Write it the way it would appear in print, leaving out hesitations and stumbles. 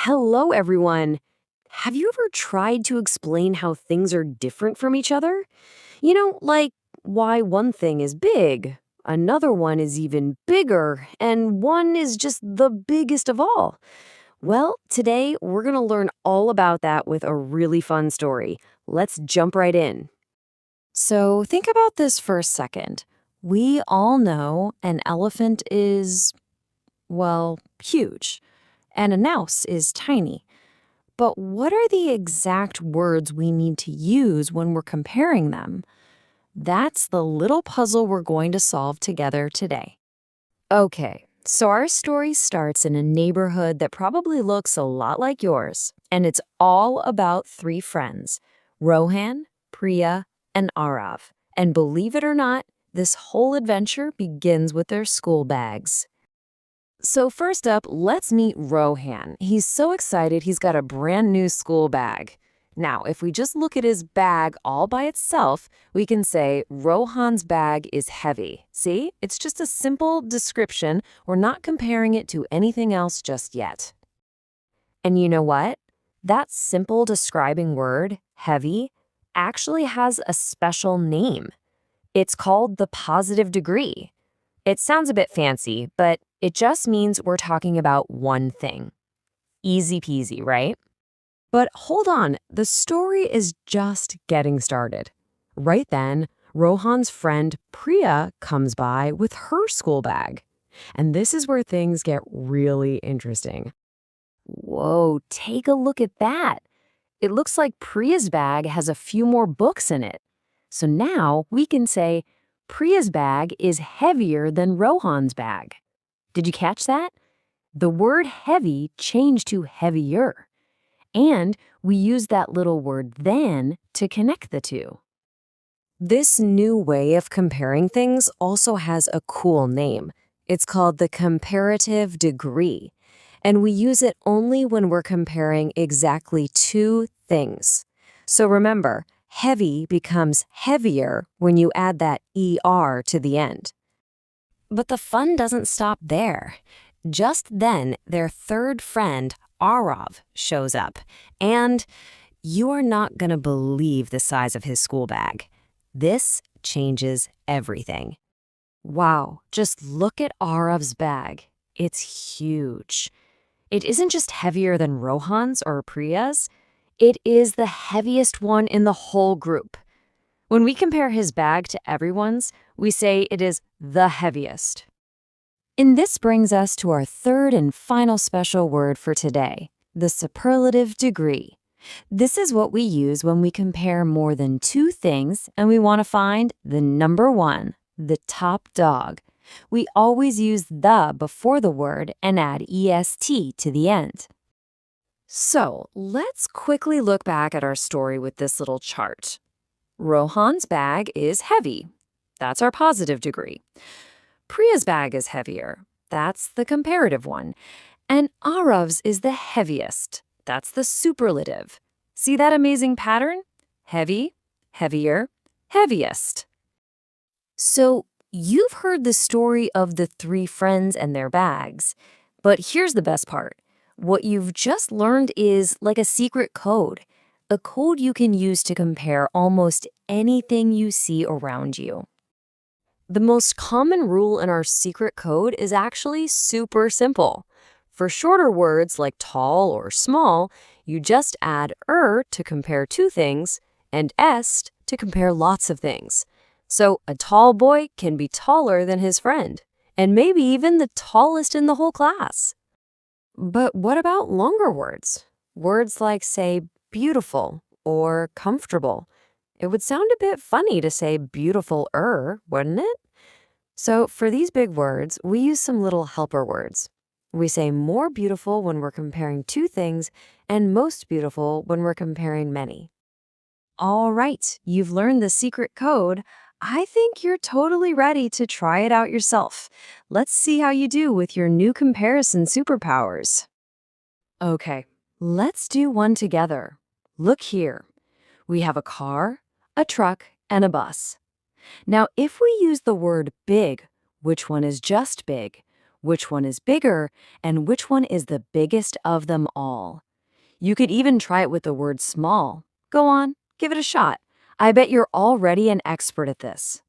Hello, everyone. Have you ever tried to explain how things are different from each other? Like why one thing is big, another one is even bigger, and one is just the biggest of all. Well, today we're going to learn all about that with a really fun story. Let's jump right in. So, think about this for a second. We all know an elephant is, well, huge, and a mouse is tiny. But what are the exact words we need to use when we're comparing them? That's the little puzzle we're going to solve together today. Okay, so our story starts in a neighborhood that probably looks a lot like yours, and it's all about three friends, Rohan, Priya, and Arav. And believe it or not, this whole adventure begins with their school bags. So first up, let's meet Rohan. He's so excited he's got a brand new school bag. Now, if we just look at his bag all by itself, we can say Rohan's bag is heavy. See? It's just a simple description. We're not comparing it to anything else just yet. And you know what? That simple describing word, heavy, actually has a special name. It's called the positive degree. It sounds a bit fancy, but it just means we're talking about one thing. Easy peasy, right? But hold on, the story is just getting started. Right then, Rohan's friend Priya comes by with her school bag. And this is where things get really interesting. Whoa, take a look at that. It looks like Priya's bag has a few more books in it. So now we can say Priya's bag is heavier than Rohan's bag. Did you catch that? The word heavy changed to heavier. And we use that little word then to connect the two. This new way of comparing things also has a cool name. It's called the comparative degree. And we use it only when we're comparing exactly two things. So remember, heavy becomes heavier when you add that ER to the end. But the fun doesn't stop there. Just then, their third friend, Arav, shows up. And you are not going to believe the size of his school bag. This changes everything. Wow, just look at Arav's bag. It's huge. It isn't just heavier than Rohan's or Priya's. It is the heaviest one in the whole group. When we compare his bag to everyone's, we say it is the heaviest. And this brings us to our third and final special word for today, the superlative degree. This is what we use when we compare more than two things and we want to find the number one, the top dog. We always use the before the word and add est to the end. So let's quickly look back at our story with this little chart. Rohan's bag is heavy. That's our positive degree. Priya's bag is heavier. That's the comparative one. And Arav's is the heaviest. That's the superlative. See that amazing pattern? Heavy, heavier, heaviest. So you've heard the story of the three friends and their bags. But here's the best part. What you've just learned is like a secret code. A code you can use to compare almost anything you see around you. The most common rule in our secret code is actually super simple. For shorter words like tall or small, you just add to compare two things and est to compare lots of things. So a tall boy can be taller than his friend, and maybe even the tallest in the whole class. But what about longer words? Words like, say, beautiful or comfortable. It would sound a bit funny to say beautiful-er, wouldn't it? So for these big words, we use some little helper words. We say more beautiful when we're comparing two things and most beautiful when we're comparing many. All right, you've learned the secret code. I think you're totally ready to try it out yourself. Let's see how you do with your new comparison superpowers. Okay, let's do one together. Look here. We have a car, a truck, and a bus. Now, if we use the word big, which one is just big? which one is bigger, and which one is the biggest of them all. You could even try it with the word small. Go on, give it a shot. I bet you're already an expert at this.